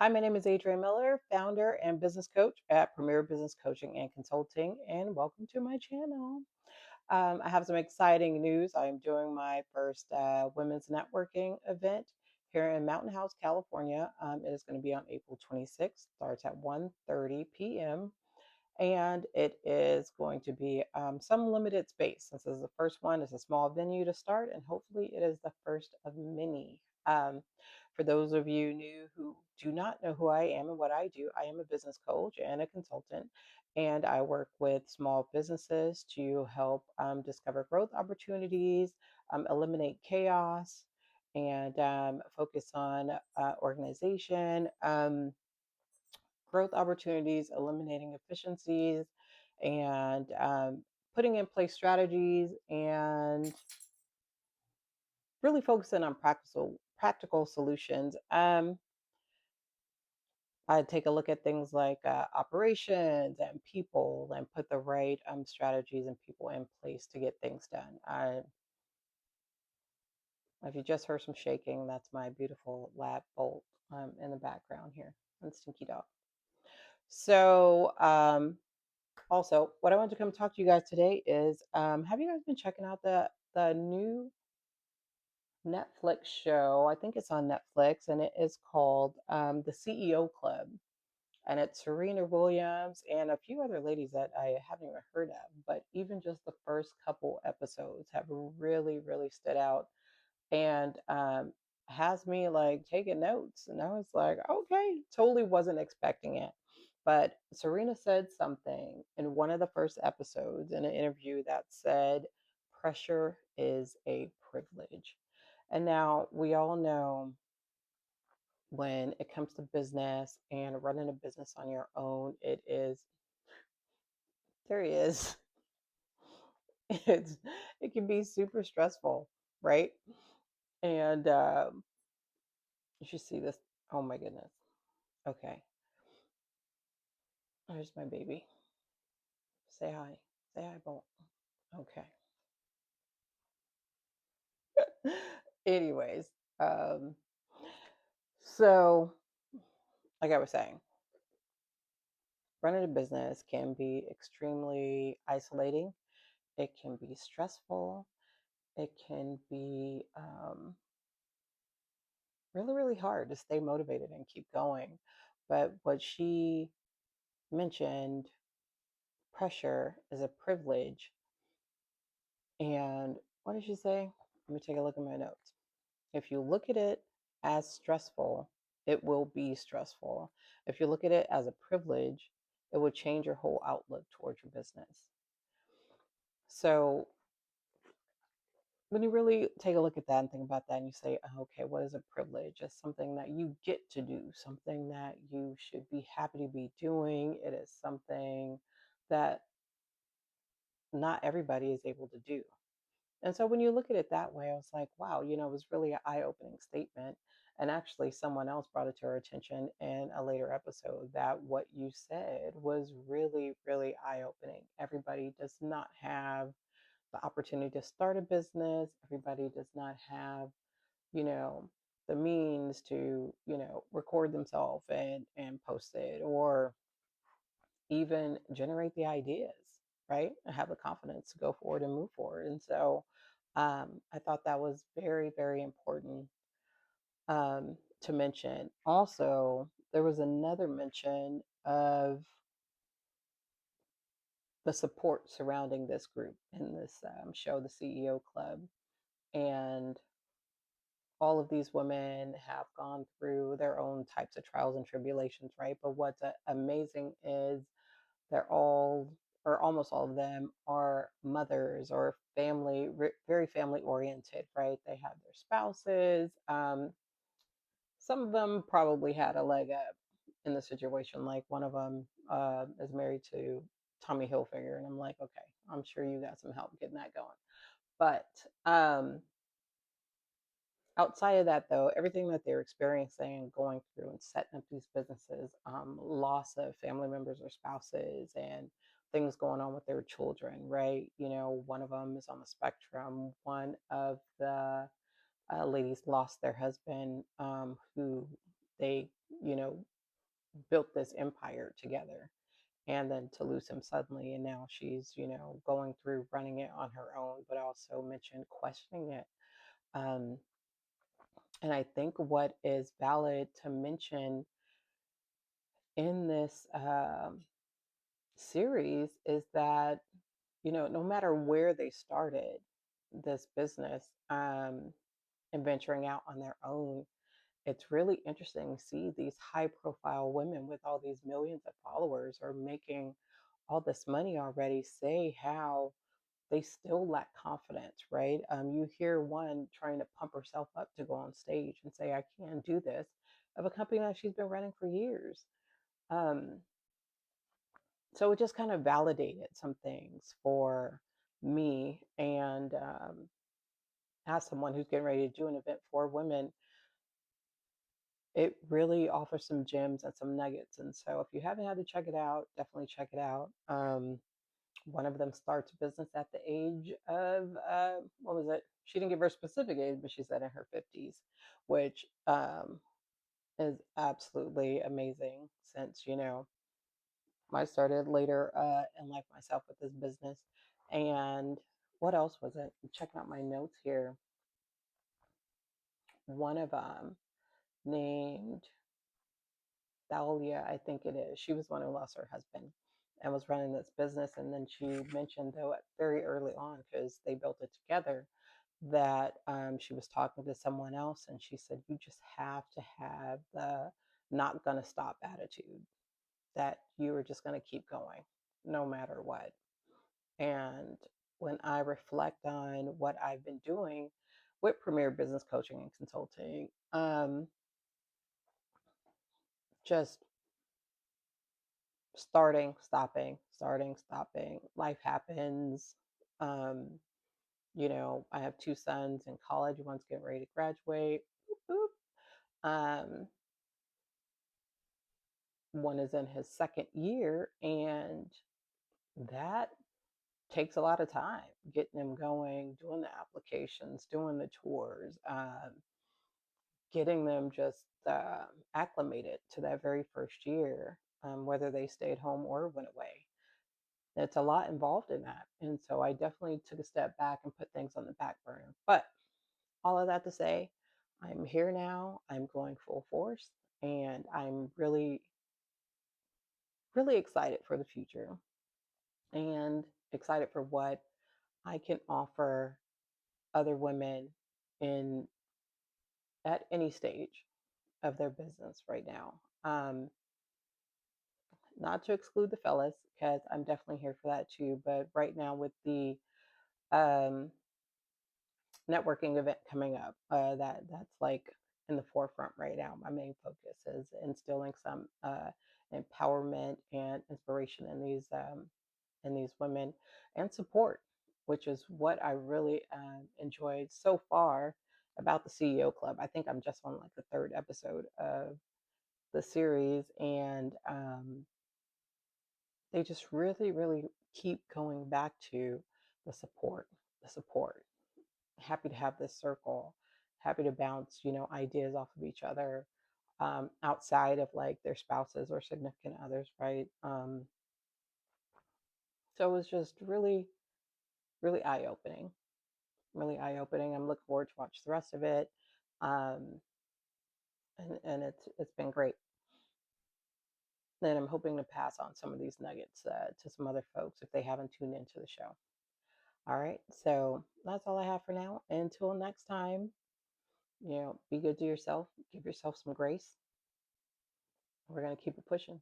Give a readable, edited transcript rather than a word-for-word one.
Hi, my name is Adrienne Miller, founder and business coach at Premier Business Coaching and Consulting, and welcome to my channel. I have some exciting news. I am doing my first women's networking event here in Mountain House, California. It is going to be on April 26th, starts at 1:30 p.m. And it is going to be some limited space. This is the first one. It's a small venue to start, and hopefully, it is the first of many. For those of you new who do not know who I am and what I do, I am a business coach and a consultant, and I work with small businesses to help discover growth opportunities, eliminate chaos, and focus on organization. Growth opportunities, eliminating efficiencies, and putting in place strategies and really focusing on practical solutions. I take a look at things like operations and people and put the right strategies and people in place to get things done. If you just heard some shaking, that's my beautiful lab bolt in the background here and Stinky Dog. So, also, what I wanted to come talk to you guys today is have you guys been checking out the new Netflix show? I think it's on Netflix and it is called The CEO Club. And it's Serena Williams and a few other ladies that I haven't even heard of. But even just the first couple episodes have really, really stood out and has me like taking notes. And I was like, okay, totally wasn't expecting it. But Serena said something in one of the first episodes in an interview that said, pressure is a privilege. And now we all know when it comes to business and running a business on your own, there he is. It's, it can be super stressful, right? And you should see this. Oh my goodness. Okay. There's my baby. Say hi. Say hi, Bolt. Okay. Anyways, um, so like I was saying, running a business can be extremely isolating. It can be stressful. It can be really, really hard to stay motivated and keep going. But what she mentioned, pressure is a privilege. And what did she say? Let me take a look at my notes. If you look at it as stressful, it will be stressful. If you look at it as a privilege, it will change your whole outlook towards your business. So when you really take a look at that and think about that and you say, "Oh, okay, what is a privilege? It's something that you get to do, something that you should be happy to be doing. It is something that not everybody is able to do." And so when you look at it that way, I was like, wow, it was really an eye-opening statement. And actually, someone else brought it to our attention in a later episode that what you said was really, really eye-opening. Everybody does not have the opportunity to start a business. Everybody does not have, you know, the means to, record themselves and post it or even generate the ideas, right? And have the confidence to go forward and move forward. And so I thought that was very, very important to mention. Also, there was another mention of the support surrounding this group in this show, the CEO Club. And all of these women have gone through their own types of trials and tribulations, right? But what's amazing is they're all, or almost all of them, are mothers or family, very family oriented, right? They have their spouses. Some of them probably had a leg up in the situation. Like one of them is married to Tommy Hilfiger, and I'm like, okay, I'm sure you got some help getting that going. But outside of that, though, everything that they're experiencing and going through and setting up these businesses, loss of family members or spouses, and things going on with their children, right? One of them is on the spectrum. One of the ladies lost their husband, who they, this empire together, and then to lose him suddenly, and now she's, going through running it on her own, but also mentioned questioning it. um, and I think what is valid to mention in this series is that, no matter where they started this business, and venturing out on their own, it's really interesting to see these high profile women with all these millions of followers or making all this money already say how they still lack confidence, right? You hear one trying to pump herself up to go on stage and say, I can do this, of a company that she's been running for years. Um, so it just kind of validated some things for me. And as someone who's getting ready to do an event for women, it really offers some gems and some nuggets. And so if you haven't had to check it out, definitely check it out. One of them starts business at the age of, what was it? She didn't give her specific age, but she said in her 50s, which is absolutely amazing since, I started later in life myself with this business. And what else was it? I'm checking out my notes here. One of them named Thalia, I think it is. She was one who lost her husband and was running this business. And then she mentioned, though, very early on, because they built it together, that she was talking to someone else, and she said, you just have to have the not gonna stop attitude, that you are just gonna keep going no matter what. And when I reflect on what I've been doing with Premier Business Coaching and Consulting, just starting, stopping. Life happens. Um, I have two sons in college. One's getting ready to graduate. Boop, boop. One is in his second year, and that takes a lot of time getting them going, doing the applications, doing the tours, getting them just acclimated to that very first year, whether they stayed home or went away. It's a lot involved in that. And so I definitely took a step back and put things on the back burner. But all of that to say, I'm here now, I'm going full force, and I'm really, really excited for the future and excited for what I can offer other women in at any stage of their business right now. Not to exclude the fellas, because I'm definitely here for that too. But right now, with the um, networking event coming up, that's like in the forefront right now. My main focus is instilling some empowerment and inspiration in these women, and support, which is what I really enjoyed so far about the CEO Club. I think I'm just on like the third episode of the series, and they just really, really keep going back to the support, the support. Happy to have this circle, happy to bounce, ideas off of each other, outside of like their spouses or significant others, right? So it was just really, really eye opening, really eye opening. I'm looking forward to watch the rest of it, um, and it's been great. And I'm hoping to pass on some of these nuggets to some other folks if they haven't tuned into the show. All right, so that's all I have for now. Until next time, be good to yourself, give yourself some grace. We're going to keep it pushing.